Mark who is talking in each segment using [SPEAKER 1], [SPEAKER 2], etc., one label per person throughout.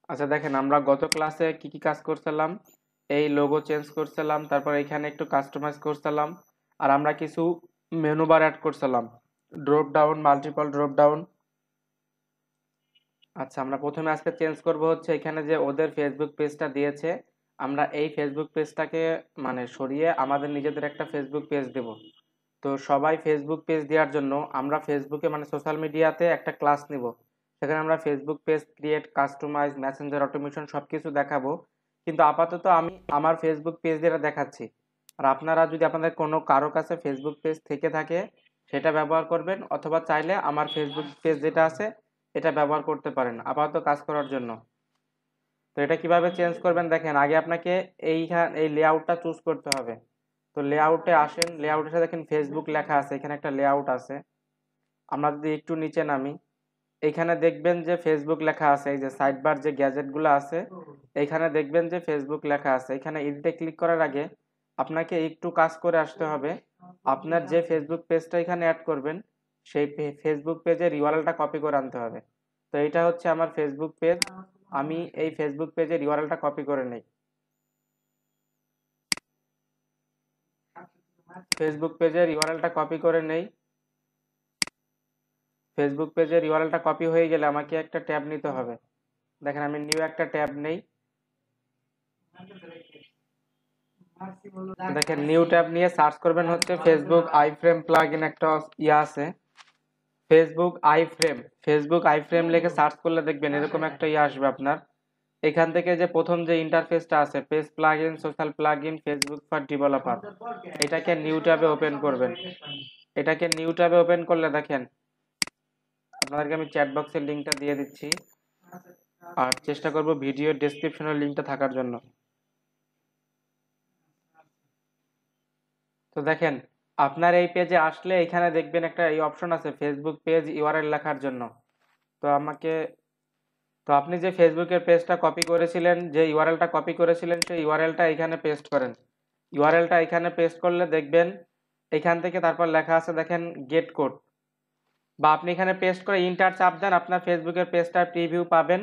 [SPEAKER 1] আচ্ছা দেখেন, আমরা গত ক্লাসে কি কি কাজ করছিলাম। এই লোগো চেঞ্জ করছিলাম, তারপর এখানে একটু কাস্টমাইজ করছিলাম, আর আমরা কিছু মেনু বার অ্যাড করছিলাম, drop down, multiple drop down. আচ্ছা, আমরা প্রথমে আজকে চেঞ্জ করব হচ্ছে এখানে যে ওদের ফেসবুক পেজটা দিয়েছে, আমরা এই ফেসবুক পেজটাকে মানে সরিয়ে আমাদের নিজেদের একটা ফেসবুক পেজ দেব। তো সবাই ফেসবুক পেজ দেওয়ার জন্য আমরা ফেসবুকে মানে সোশ্যাল মিডিয়াতে একটা ক্লাস নিব। সেখানে আমরা Facebook page create, customize, messenger automation সবকিছু দেখাবো। কিন্তু আপাতত আমি আমার ফেসবুক পেজ দিয়ে এটা দেখাচ্ছি। আর আপনারা যদি আপনাদের কোনো কারো কাছে ফেসবুক পেজ থেকে থাকে সেটা ব্যবহার করবেন, অথবা চাইলে আমার ফেসবুক পেজ যেটা আছে এটা ব্যবহার করতে পারেন আপাতত কাজ করার জন্য। তো এটা কিভাবে চেঞ্জ করবেন দেখেন, আগে আপনাকে এই লেআউটটা চুজ করতে হবে। তো লেআউটে আসেন, লেআউটে এসে দেখেন ফেসবুক লেখা আছে, এখানে একটা লেআউট আছে। আমরা যদি একটু নিচে নামি, এইখানে দেখবেন যে ফেসবুক লেখা আছে, এই যে সাইডবার যে গ্যাজেটগুলো আছে এইখানে দেখবেন যে ফেসবুক লেখা আছে। এখানে এডিটে ক্লিক করার আগে আপনাকে একটু কাজ করে আসতে হবে। আপনার যে ফেসবুক পেজটা এখানে অ্যাড করবেন সেই ফেসবুক পেজের ইউআরএলটা কপি করে আনতে হবে। তো এটা হচ্ছে আমার ফেসবুক পেজ, আমি এই ফেসবুক পেজের ইউআরএলটা কপি করে নেই। ফেসবুক পেজের ইউআরএলটা কপি করে নেই। ফেসবুক পেজের ইউআরএলটা কপি হয়ে গেলে আমাকে একটা ট্যাব নিতে হবে। দেখেন আমি নিউ একটা ট্যাব নেই। দেখেন নিউ ট্যাব নিয়ে সার্চ করবেন হচ্ছে ফেসবুক আইফ্রেম প্লাগইন, একটা ইয়া আছে ফেসবুক আইফ্রেম লিখে সার্চ করলে দেখবেন এরকম একটা ইয়ে আসবে আপনার। এখান থেকে যে প্রথম যে ইন্টারফেসটা আছে, page plugin, social plugin, Facebook for developer, এটাকে নিউ ট্যাবে ওপেন করবেন। এটাকে নিউ ট্যাবে ওপেন করলে দেখেন আপনাদেরকে আমি চ্যাট বক্সের লিংকটা দিয়ে দিচ্ছি, আর চেষ্টা করব ভিডিও ডেসক্রিপশনের লিংকটা থাকার জন্য। তো দেখেন আপনার এই পেজে আসলে এখানে দেখবেন একটা এই অপশন আছে ফেসবুক পেজ ইউআরএল লেখার জন্য। তো আমাকে তো আপনি যে ফেসবুকের পেজটা কপি করেছিলেন, যে ইউআরএলটা কপি করেছিলেন সেই ইউআরএলটা এখানে পেস্ট করেন। ইউআরএলটা এখানে পেস্ট করলে দেখবেন এখান থেকে তারপর লেখা আছে দেখেন গেট কোড, বা আপনি এখানে পেস্ট করে ইন্টার চাপ দেন, আপনার ফেসবুকের পেজটার প্রিভিউ পাবেন।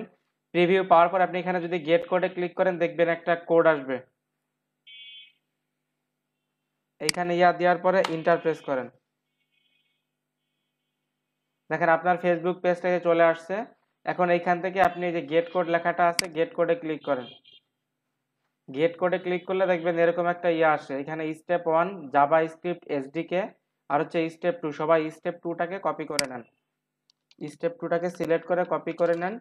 [SPEAKER 1] প্রিভিউ পাওয়ার পর আপনি এখানে যদি গেট কোডে ক্লিক করেন দেখবেন একটা কোড আসবে। এইখানে ইয়া দেওয়ার পরে ইন্টার প্রেস করেন, দেখেন আপনার ফেসবুক পেজটাকে চলে আসছে। এখন এইখান থেকে আপনি এই যে গেট কোড লেখাটা আছে গেট কোডে ক্লিক করেন। গেট কোডে ক্লিক করলে দেখবেন এরকম একটা ইয়ে আসে, এখানে স্টেপ 1 জাভা স্ক্রিপ্ট এসডিকে, আর হচ্ছে স্টেপ 2, সবাই স্টেপ 2টাকে কপি করে নেন। স্টেপ 2টাকে সিলেক্ট করে কপি করে নেন।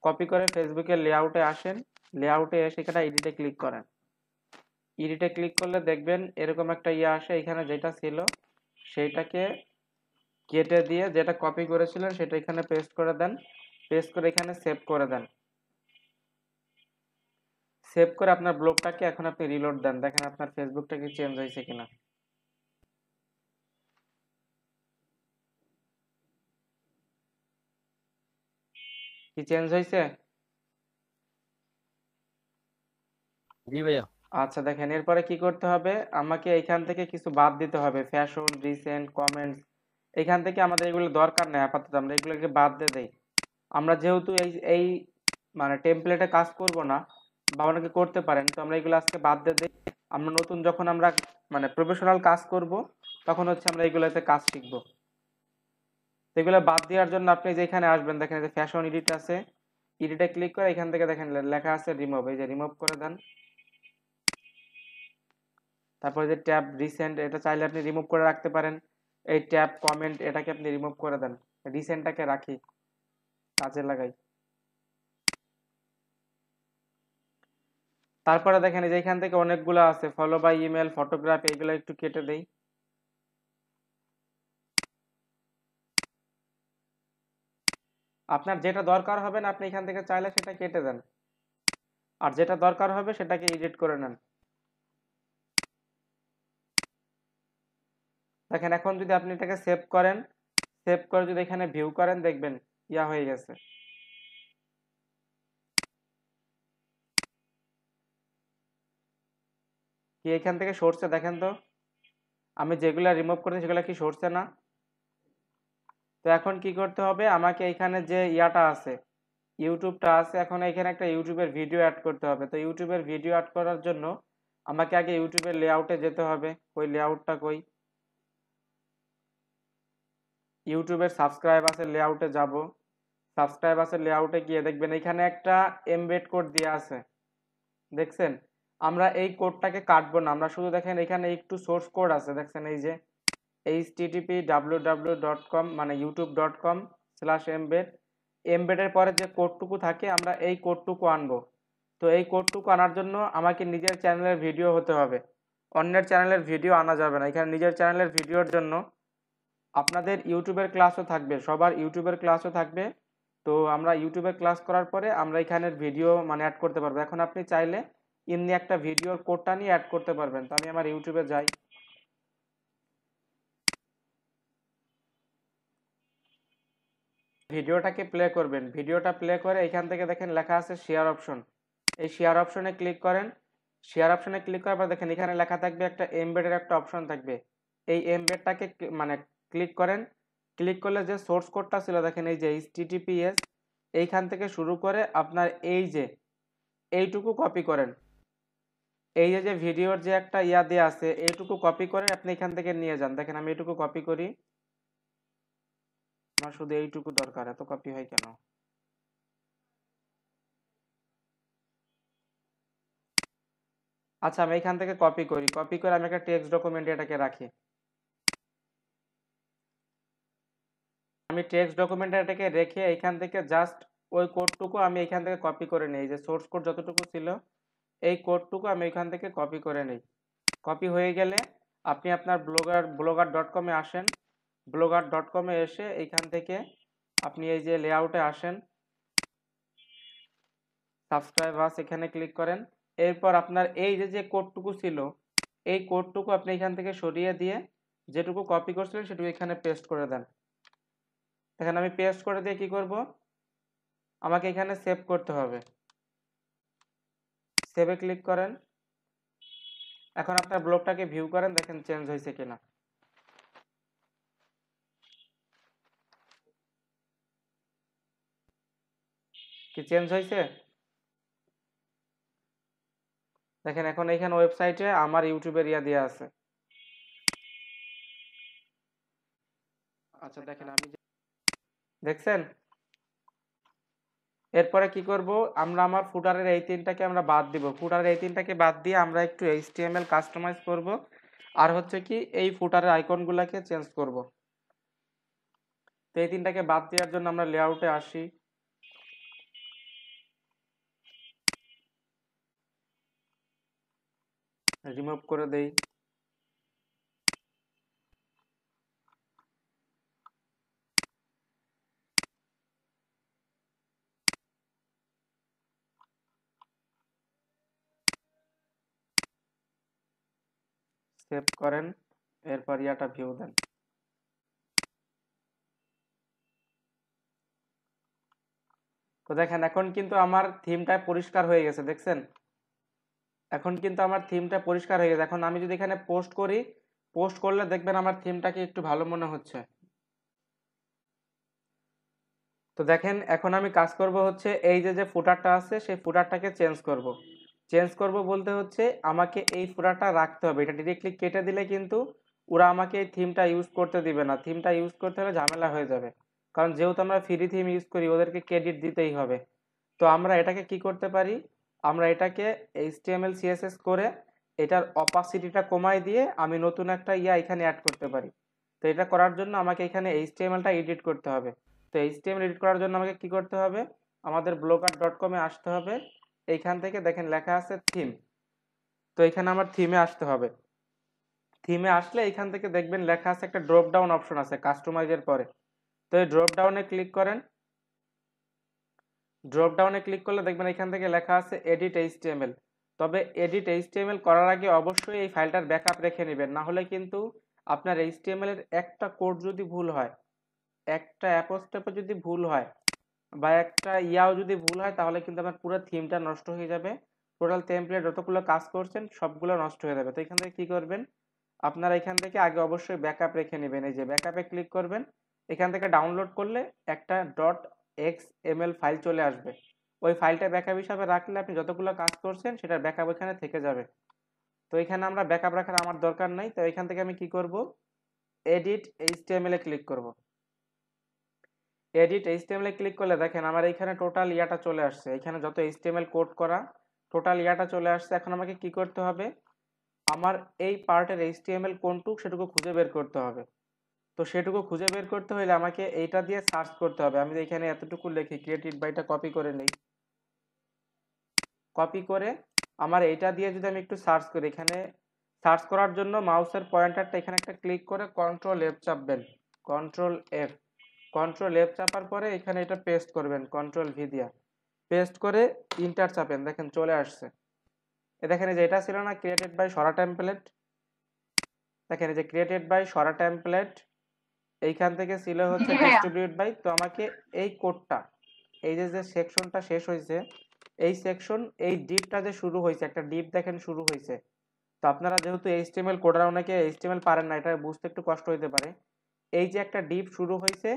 [SPEAKER 1] কপি করে ফেসবুকের লেআউটে আসেন, লেআউটে এসে এখানে এডিটে ক্লিক করেন। এডিটে ক্লিক করলে দেখবেন এরকম একটা ইয়ে আসে, এখানে যেটা ছিল সেইটাকে কেটে দিয়ে যেটা কপি করেছিলেন সেটা এখানে পেস্ট করে দেন। পেস্ট করে এখানে সেভ করে দেন। সেভ করে আপনার ব্লগটাকে এখন আপনি রিলোড দেন, দেখেন আপনার ফেসবুকটা কি চেঞ্জ হয়েছে কিনা। কি চেঞ্জ হয়েছে?
[SPEAKER 2] জি ভাইয়া।
[SPEAKER 1] আচ্ছা দেখেন এরপরে কি করতে হবে, আমাকে এখান থেকে কিছু বাদ দিতে হবে, ফ্যাশন, রিসেন্ট, কমেন্টস, এখান থেকে আমাদের এগুলো দরকার নেই আপাতত, আমরা এগুলোকে বাদ দিয়ে দেই। আমরা যেহেতু এই এই মানে টেমপ্লেটে কাজ করব না, বা অনেকে করতে পারেন, তো আমরা এগুলো আজকে বাদ দিয়ে দিই। আমরা নতুন যখন আমরা মানে প্রফেশনাল কাজ করব তখন হচ্ছে আমরা এগুলোতে কাজ শিখব। তো এগুলো বাদ দেওয়ার জন্য আপনি যেখানে আসবেন দেখেন যে ফ্যাশন এডিট আছে, এডিটে ক্লিক করে এখান থেকে দেখেন লেখা আছে রিমুভ, এই যে রিমুভ করে দেন। তারপরে যে ট্যাব রিসেন্ট, এটা চাইলে আপনি রিমুভ করে রাখতে পারেন। এই ট্যাব কমেন্ট এটাকে আপনি রিমুভ করে দেন, রিসেন্টটাকে রাখি, কাজে লাগাই। তারপরে দেখেন এই যে এখান থেকে অনেকগুলো আছে, ফলো বাই ইমেল, ফটোগ্রাফ, এইগুলো একটু কেটে দেই। আপনার যেটা দরকার হবে না আপনি এখান থেকে চাইলে সেটা কেটে দেন, আর যেটা দরকার হবে সেটাকে এডিট করে নেন। দেখেন এখন যদি আপনি এটাকে সেভ করেন, সেভ করে যদি এখানে ভিউ করেন দেখবেন ইয়া হয়ে গেছে। কি এখান থেকে সরছে দেখেন তো, আমি যেগুলা রিমুভ করেছি সেগুলা কি সরছে না? তো এখন কি করতে হবে, আমাকে এখানে যে ইয়াটা আছে ইউটিউবটা আছে, এখন এখানে একটা ইউটিউবের ভিডিও অ্যাড করতে হবে। তো ইউটিউবের ভিডিও অ্যাড করার জন্য আমাকে আগে ইউটিউবের লেআউটে যেতে হবে। ওই লেআউটটা কই, ইউটিউবের সাবস্ক্রাইবার্সের লেআউটে যাব। সাবস্ক্রাইবার্সের লেআউটে গিয়ে দেখবেন এখানে একটা এমবেড কোড দেওয়া আছে, দেখছেন? আমরা এই কোডটাকে কাটবো না, আমরা শুধু দেখেন এখানে একটু সোর্স কোড আছে, দেখছেন এই যে http://www.com মানে youtube.com/embed, এমবেডের পরে যে কোডটুকু থাকে আমরা এই কোডটুকু আনবো। তো এই কোডটুকু আনার জন্য আমাকে নিজের চ্যানেলের ভিডিও হতে হবে, অন্যের চ্যানেলের ভিডিও আনা যাবে না। এখানে নিজের চ্যানেলের ভিডিওর জন্য আপনাদের ইউটিউবের ক্লাসও থাকবে, সবার ইউটিউবের ক্লাসও থাকবে। তো আমরা ইউটিউবের ক্লাস করার পরে আমরা এখানের ভিডিও মানে অ্যাড করতে পারবো। এখন আপনি চাইলে এমনি একটা ভিডিওর কোডটা নিয়ে অ্যাড করতে পারবেন। তো আমি আমার ইউটিউবে যাই, ভিডিওটাকে প্লে করবেন। ভিডিওটা প্লে করে এখান থেকে দেখেন লেখা আছে শেয়ার অপশন, এই শেয়ার অপশনে ক্লিক করেন। শেয়ার অপশনে ক্লিক করার পর দেখেন এখানে লেখা থাকবে একটা এমবেডের একটা অপশন থাকবে, এই এমবেডটাকে মানে ক্লিক করেন। ক্লিক করলে যে সোর্স কোডটা ছিল দেখেন এই যে https, এইখান থেকে শুরু করে আপনার এই যে এইটুকু কপি করেন। এই যে ভিডিওর যে একটা ইয়া দেওয়া আছে এইটুকু কপি করে আপনি এখান থেকে নিয়ে যান। দেখেন আমি এইটুকু কপি করি, আমার শুধু এইটুকু দরকার, এত কপি হয় কেন? আচ্ছা আমি এখান থেকে কপি করি, কপি করে আমি একটা টেক্সট ডকুমেন্টে এটাকে রাখি। আমি টেক্সট ডকুমেন্টে এটাকে রেখে এখান থেকে জাস্ট ওই কোডটুকু আমি এখান থেকে কপি করে নিই, যে সোর্স কোড যতটুকু ছিল এই কোডটুকু আমি এখান থেকে কপি করে নিই। কপি হয়ে গেলে আপনি আপনার ব্লগার.com-এ আসেন। ব্লগার.com-এ এসে এইখান থেকে আপনি এই যে লেআউটে আসেন, সাবস্ক্রাইবার্স এখানে ক্লিক করেন। এরপর আপনার এই যে কোডটুকু ছিল এই কোডটুকু আপনি এখান থেকে সরিয়ে দিয়ে যেটুকু কপি করছিলেন সেটুকু এখানে পেস্ট করে দেন। দেখেন আমি পেস্ট করে দিয়ে কি করব, আমাকে এখানে সেভ করতে হবে, সেভে ক্লিক করেন। এখন আপনার ব্লগটাকে ভিউ করেন, দেখেন চেঞ্জ হয়েছে কিনা। কি চেঞ্জ হয়েছে? দেখেন এখন এখানে ওয়েবসাইটে আমার ইউটিউবের ইয়া দেওয়া আছে। আচ্ছা দেখেন আমি দেখছেন? এরপরে কি করব, আমরা আমার ফুটারের এই তিনটাকে আমরা বাদ দিব, ফুটারের এই তিনটাকে বাদ দিয়ে আমরা একটু HTML কাস্টমাইজ করব, আর হচ্ছে কি এই ফুটারের আইকনগুলোকে চেঞ্জ করব। তো এই তিনটাকে বাদ দেওয়ার জন্য আমরা লেআউটে আসি, রিমুভ করে দেই। সেভ করেন, এরপর ইয়াটা ভিউ দেন। তো দেখেন এখন কিন্তু আমার থিমটা পরিষ্কার হয়ে গেছে, দেখছেন? এখন কিন্তু আমার থিমটা পরিষ্কার হয়ে গেছে। এখন আমি যদি এখানে পোস্ট করি, পোস্ট করলে দেখবেন আমার থিমটাকে একটু ভালো মনে হচ্ছে। তো দেখেন এখন আমি কাজ করব হচ্ছে এই যে ফুটারটা আছে সেই ফুটারটাকে চেঞ্জ করব। চেঞ্জ করব বলতে হচ্ছে আমাকে এই ফুটারটা রাখতে হবে, এটা ডিরেক্টলি কেটে দিলে কিন্তু ওরা আমাকে এই থিমটা ইউজ করতে দিবে না, থিমটা ইউজ করতে হলে ঝামেলা হয়ে যাবে। কারণ যেহেতু আমরা ফ্রি থিম ইউজ করি ওদেরকে ক্রেডিট দিতেই হবে। তো আমরা এটাকে কি করতে পারি, আমরা এটাকে HTML CSS করে এটার অপাসিটিটা কমাই দিয়ে আমি নতুন একটা ইয়া এখানে অ্যাড করতে পারি। তো এটা করার জন্য আমাকে এখানে HTML-টা এডিট করতে হবে। তো HTML এডিট করার জন্য আমাকে কি করতে হবে, আমাদের blogger.com-এ আসতে হবে। এইখান থেকে দেখেন লেখা আছে থিম, তো এখানে আমার থিমে আসতে হবে। থিমে আসলে এখান থেকে দেখবেন লেখা আছে একটা ড্রপ ডাউন অপশন আছে কাস্টমাইজের পরে। তো এই ড্রপ ডাউনে ক্লিক করেন। ড্রপ ডাউনে ক্লিক করলে দেখবেন এখান থেকে লেখা আছে এডিট HTML। তবে এডিট HTML করার আগে অবশ্যই এই ফাইলটার ব্যাকআপ রেখে নেবেন, না হলে কিন্তু আপনার HTML এর একটা কোড যদি ভুল হয়, একটা অ্যাপোস্ট্রোফে যদি ভুল হয় বা একটা ইয়াও যদি ভুল হয় তাহলে কিন্তু আপনার পুরো থিমটা নষ্ট হয়ে যাবে, টোটাল টেমপ্লেট যতগুলো কাজ করছেন সবগুলো নষ্ট হয়ে যাবে। তো এখান থেকে কি করবেন, আপনারা এখান থেকে আগে অবশ্যই ব্যাকআপ রেখে নেবেন। এই যে ব্যাকআপে ক্লিক করবেন, এখান থেকে ডাউনলোড করলে একটা XML ফাইল চলে আসবে। ওই ফাইলটা ব্যাকআপ হিসাবে রাখলে আপনি যতগুলো কাজ করছেন সেটার ব্যাকআপ ওখানে থেকে যাবে। তো এখানে আমরা ব্যাকআপ রাখার আমার দরকার নাই, তো এখান থেকে আমি কি করব, এডিট HTML এ ক্লিক করব। এডিট HTML এ ক্লিক করলে দেখেন আমার এইখানে টোটাল ইয়াটা চলে আসছে, এখানে যত HTML কোড করা টোটাল ইয়াটা চলে আসছে। এখন আমাকে কি করতে হবে, আমার এই পার্টের HTML কোনটুক সেটুকু খুঁজে বের করতে হবে। তো সেটুকু খুঁজে বের করতে হলে আমাকে এইটা দিয়ে সার্চ করতে হবে। আমি এখানে এতটুকু লিখি ক্রিয়েটেড বাইটা কপি করে নেই, কপি করে আমার এইটা দিয়ে যদি আমি একটু সার্চ করি, এখানে সার্চ করার জন্য মাউসের পয়েন্টারটা এখানে একটা ক্লিক করে কন্ট্রোল এফ চাপবেন, কন্ট্রোল এফ, কন্ট্রোল এফ চাপার পরে এখানে এটা পেস্ট করবেন কন্ট্রোল ভি দিয়া, পেস্ট করে ইন্টার চাপেন, দেখেন চলে আসছে। দেখেন এই যে এটা ছিল না ক্রিয়েটেড বাই সরা টেমপ্লেট, দেখেন এই যে ক্রিয়েটেড বাই সরা টেমপ্লেট, এইখান থেকে ছিল হচ্ছে ডিস্ট্রিবিউট বাই। তো আমাকে এই কোডটা, এই যে যে সেকশনটা শেষ হয়েছে, এই সেকশন এই ডিপটা যে শুরু হয়েছে, একটা ডিপ দেখেন শুরু হয়েছে। তো আপনারা যেহেতু এইচটিএমএল কোডার, অনেকে এইচটিএমএল পারেন না, এটা বুঝতে একটু কষ্ট হইতে পারে। এই যে একটা ডিপ শুরু হয়েছে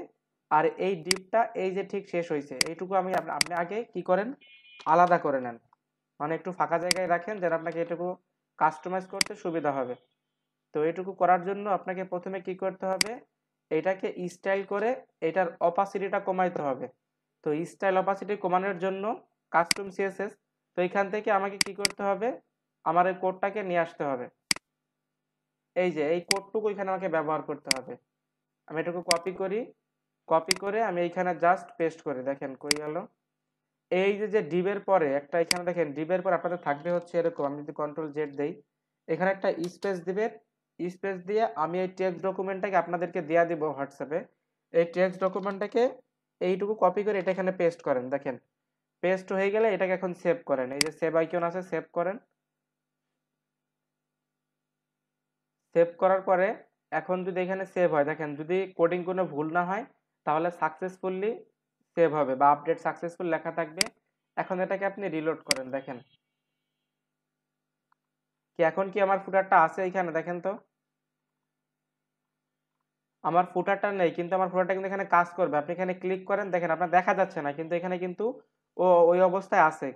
[SPEAKER 1] আর এই ডিপটা এই যে ঠিক শেষ হয়েছে, এইটুকু আমি আপনি আগে কি করেন, আলাদা করে নেন, মানে একটু ফাঁকা জায়গায় রাখেন যেন আপনাকে এটুকু কাস্টমাইজ করতে সুবিধা হবে। তো এইটুকু করার জন্য আপনাকে প্রথমে কি করতে হবে, এটাকে স্টাইল করে এটার অপাসিটিটা কমাইতে হবে। তো স্টাইল অপাসিটি কমানোর জন্য কাস্টম সিএসএস, তো এখান থেকে আমাকে কি করতে হবে, আমার এই কোডটাকে নিয়ে আসতে হবে। এই যে এই কোডটুকু এখানে আমাকে ব্যবহার করতে হবে। আমি এটুকু কপি করি, কপি করে আমি এইখানে জাস্ট পেস্ট করি, দেখেন কই গেল। এই যে যে ডিবের পরে একটা, এখানে দেখেন ডিবের পর আপনাদের থাকবে হচ্ছে এরকম, আমি যদি কন্ট্রোল জেড দেই, এখানে একটা স্পেস দিবেন, স্পেস দিয়ে আমি এই টেক্সট ডকুমেন্টটাকে আপনাদেরকে দেয়া দিব হোয়াটসঅ্যাপে। এই টেক্সট ডকুমেন্টটাকে এইটুকু কপি করে এটা এখানে পেস্ট করেন, দেখেন পেস্ট হয়ে গেলে এটাকে এখন সেভ করেন, এই যে সেভ আইকন আছে সেভ করেন। সেভ করার পরে এখন যদি এখানে সেভ হয়, দেখেন যদি কোডিং কোনো ভুল না হয় তাহলে সাকসেসফুলি সেভ হবে বা আপডেট সাকসেসফুল লেখা থাকবে। এখন এটাকে আপনি রিলোড করেন, দেখেন কি এখন কি আমার ফুটারটা আছে এখানে, দেখেন তো আমার ফুটারটা নেই, কিন্তু আমার ফুটারটা কিন্তু এখানে কাজ করবে। আপনি এখানে ক্লিক করেন, দেখেন আপনার দেখা যাচ্ছে না কিন্তু এখানে কিন্তু ও ওই অবস্থায় আছে,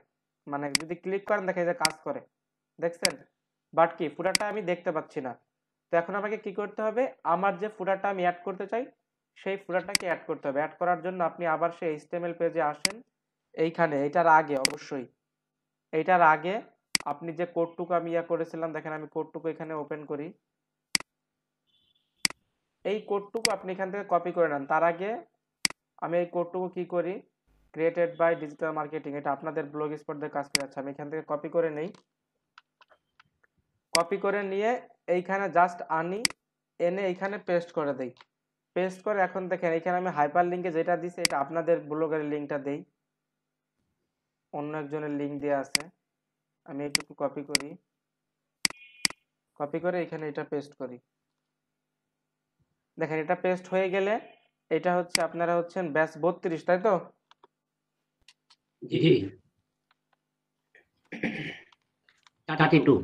[SPEAKER 1] মানে যদি ক্লিক করেন দেখেন যে কাজ করে, দেখছেন। বাট কি ফুটারটা আমি দেখতে পাচ্ছি না। তো এখন আমাকে কি করতে হবে, আমার যে ফুটারটা আমি অ্যাড করতে চাই সেই ফুটারটাকে অ্যাড করতে হবে। অ্যাড করার জন্য আপনি আবার সেই এইচটিএমএল পেজে আসেন, এইখানে এইটার আগে অবশ্যই, এইটার আগে আপনি যে কোডটুকু আমি ইয়া করেছিলাম, দেখেন আমি কোডটুকু এখানে ওপেন করি, এই কোডটুকু আপনি এখান থেকে কপি করে নেন। তার আগে আমি এই কোডটুকু কি করি, ক্রিয়েটেড বাই ডিজিটাল মার্কেটিং, এটা আপনাদের ব্লগ স্পটদের কাজ করে যাচ্ছে, আমি এখান থেকে কপি করে নেই, কপি করে নিয়ে এইখানে জাস্ট আনি, এনে এইখানে পেস্ট করে দেই। পেস্ট করে এখন দেখেন এখানে আমি হাইপার লিঙ্কে যেটা দিছি এটা আপনাদের ব্লগের লিঙ্কটা দেই, অন্য একজনের লিঙ্ক দেওয়া আছে, আমি এইটুকু কপি করি, কপি করে এখানে এটা পেস্ট করি। দেখেন এটা পেস্ট হয়ে গেলে এটা হচ্ছে আপনারা হচ্ছেন ব্যাচ 32, তাই তো?
[SPEAKER 2] জি 32।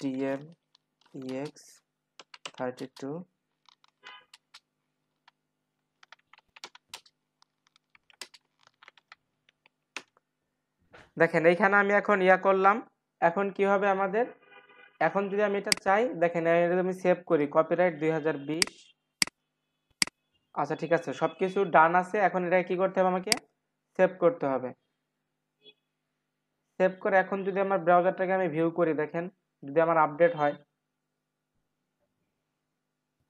[SPEAKER 1] DMEX32। দেখেন এইখানে আমি এখন ইয়া করলাম, এখন কি হবে আমাদের, এখন যদি আমি এটা চাই, দেখেন এটা আমি সেভ করি, কপিরাইট 2020। আচ্ছা ঠিক আছে, সবকিছু ডান আছে। এখন এটা কি করতে হবে, আমাকে সেভ করতে হবে। সেভ করে এখন যদি আমার ব্রাউজারটাকে আমি ভিউ করি, দেখেন যদি আমার আপডেট হয়,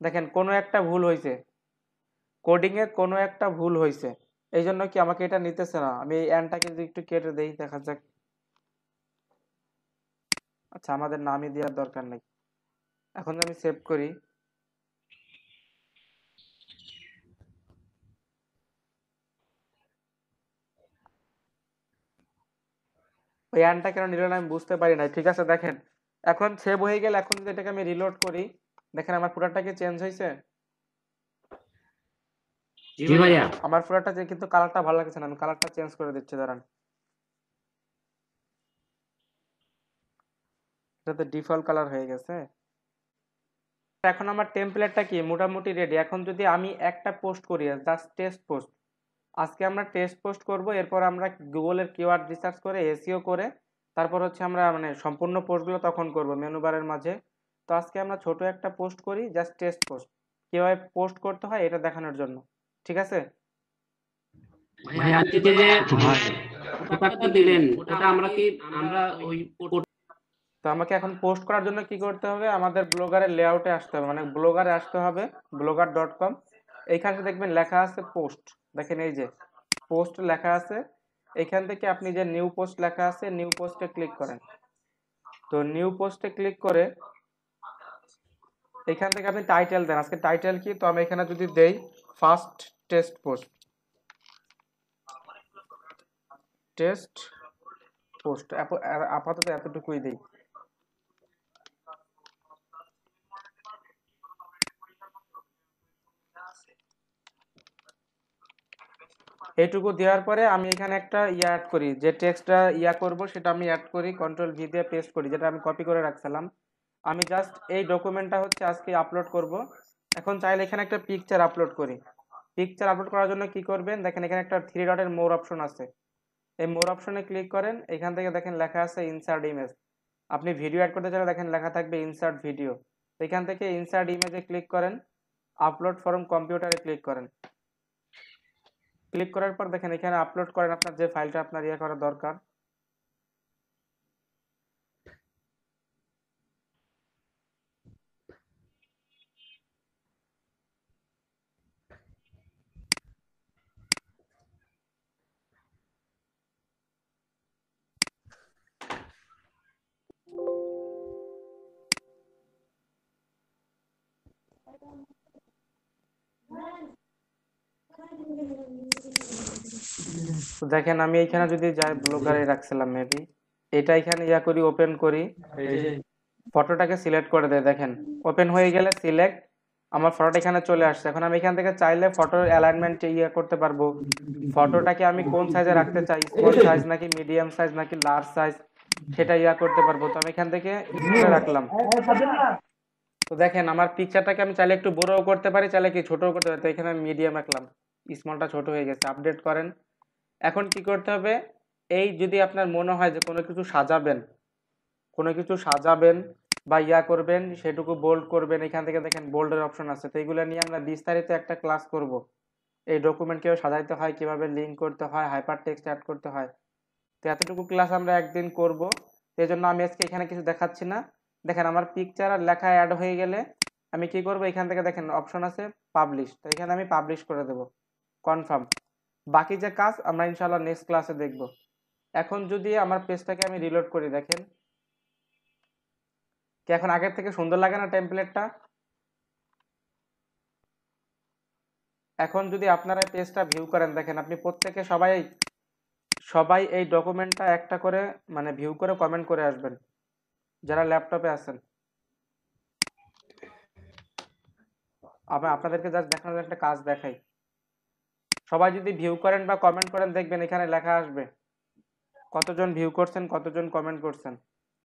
[SPEAKER 1] দেখেন কোনো একটা ভুল হয়েছে, কোডিং এ কোনো একটা ভুল হয়েছে, এই জন্য কি আমাকে এটা নিতেছে না। আমি এই এন্ডটাকে যদি একটু কেটে দেই, দেখা যাক। আচ্ছা আমাদের নামই দেওয়ার দরকার নেই। এখন আমি সেভ করি, ওই এন্ডটা কেন নিল না আমি বুঝতে পারি না। ঠিক আছে দেখেন এখন সেভ হয়ে গেল। এখন যদি এটাকে আমি রিলোড করি, দেখেন আমার ফুটারটা কি চেঞ্জ হয়েছে,
[SPEAKER 2] জি ভাইয়া।
[SPEAKER 1] আমার ফুটারটা যে কিন্তু কালারটা ভালো লাগছে না, আমি কালারটা চেঞ্জ করে দিচ্ছি, দাঁড়ান। এটা তো ডিফল্ট কালার হয়ে গেছে। এখন আমার টেমপ্লেটটা কি মোটামুটি রেডি। এখন যদি আমি একটা পোস্ট করি, জাস্ট টেস্ট পোস্ট, আজকে আমরা টেস্ট পোস্ট করব, এরপর আমরা গুগলের কিওয়ার্ড রিসার্চ করে এসইও করে তারপর হচ্ছে আমরা মানে সম্পূর্ণ পোস্টগুলো তখন করব মেনু বারের মাঝে। তো আজকে আমরা ছোট একটা পোস্ট করি, জাস্ট টেস্ট পোস্ট, কিভাবে পোস্ট করতে হয় এটা দেখানোর জন্য। ঠিক আছে?
[SPEAKER 2] ভাই আজকে যে প্রোডাক্টটা দিলেন ওটা আমরা ওই
[SPEAKER 1] তো আমাকে এখন পোস্ট করার জন্য কি করতে হবে, আমাদের ব্লগারের লেআউটে আসতে হবে, মানে ব্লগারে আসতে হবে, blogger.com। এইখানে দেখবেন লেখা আছে পোস্ট, দেখেন এই যে পোস্ট লেখা আছে। এখান থেকে আপনি যে নিউ পোস্ট লেখা আছে নিউ পোস্টে ক্লিক করেন। তো নিউ পোস্টে ক্লিক করে এখান থেকে আপনি টাইটেল দেন, আজকে টাইটেল কি, তো আমি এখানে যদি দেই first test post, test post আপাতত এতটুকুই দেই। এইটুকু দেওয়ার পরে আমি এখানে একটা অ্যাড করি, যে টেক্সটটা করব সেটা আমি অ্যাড করি, কন্ট্রোল ভি দিয়ে পেস্ট করি, যেটা আমি কপি করে রাখছিলাম। আমি জাস্ট এই ডকুমেন্টটা হচ্ছে আজকে আপলোড করব। এখন চাইলে এখানে একটা পিকচার আপলোড করি। পিকচার আপলোড করার জন্য কি করবেন, দেখেন এখানে একটা থ্রি ডটের মোর অপশন আছে, এই মোর অপশনে ক্লিক করেন। এখান থেকে দেখেন লেখা আছে ইনসার্ট ইমেজ। আপনি ভিডিও অ্যাড করতে চাইলে দেখেন লেখা থাকবে ইনসার্ট ভিডিও। এখান থেকে ইনসার্ট ইমেজে ক্লিক করেন, আপলোড ফ্রম কম্পিউটারে ক্লিক করেন। ক্লিক করার পর দেখেন এখানে আপলোড করেন আপনার যে ফাইলটা আপনার করা দরকার। তো দেখেন আমি এখানে যদি যাই ব্লগারে রাখছিলাম মেবি, এটা এখানে করি, ওপেন করি, ফটোটাকে সিলেক্ট করে দেয়, দেখেন ওপেন হয়ে গেলে সিলেক্ট, আমার ফটোটা এখানে চলে আসছে। এখন আমি এখান থেকে চাইলে ফটোর অ্যালাইনমেন্ট করতে পারবো, ফটোটাকে আমি কোন সাইজে রাখতে চাই, স্মল সাইজ নাকি মিডিয়াম সাইজ নাকি লার্জ সাইজ, সেটা করতে পারবো। তো আমি এখান থেকে স্মলে রাখলাম। তো দেখেন আমার পিকচারটাকে আমি চাইলে একটু বড়ও করতে পারি, চাইলে কি ছোটও করতে পারি, তো এখানে আমি মিডিয়াম রাখলাম, স্মলটা ছোট হয়ে গেছে। আপডেট করেন। এখন কি করতে হবে, এই যদি আপনার মনে হয় যে কোনো কিছু সাজাবেন বা করবেন, সেটুকু বোল্ড করবেন, এখান থেকে দেখেন বোল্ডের অপশন আছে। তো এইগুলো নিয়ে আমরা বিস্তারিত একটা ক্লাস করব, এই ডকুমেন্ট কিভাবে সাজাইতে হয়, কিভাবে লিঙ্ক করতে হয়, হাইপার টেক্সট অ্যাড করতে হয়। তো এতটুকু ক্লাস আমরা একদিন করব, এই জন্য আমি আজকে এখানে কিছু দেখাচ্ছি না। দেখেন আমার পিকচার আর লেখা অ্যাড হয়ে গেলে আমি কি করব, এখান থেকে দেখেন অপশন আছে পাবলিশ, তো এখানে আমি পাবলিশ করে দেব, কনফার্ম। বাকি যে কাজ আমরা ইনশাআল্লাহ নেক্সট ক্লাসে দেখব। এখন যদি আমার পেজটাকে আমি রিলোড করি, দেখেন কি এখন আগের থেকে সুন্দর লাগে না টেমপ্লেটটা? এখন যদি আপনারা পেজটা ভিউ করেন, দেখেন আপনি প্রত্যেকে সবাই এই ডকুমেন্টটা একটা করে মানে ভিউ করে কমেন্ট করে আসবেন যারা ল্যাপটপে আছেন। আপনাদেরকে জাস্ট দেখানোর একটা কাজ দেখাই, সবাই যদি ভিউ করেন বা কমেন্ট করেন দেখবেন এখানে লেখা আসবে কতজন ভিউ করছেন, কতজন কমেন্ট করছেন।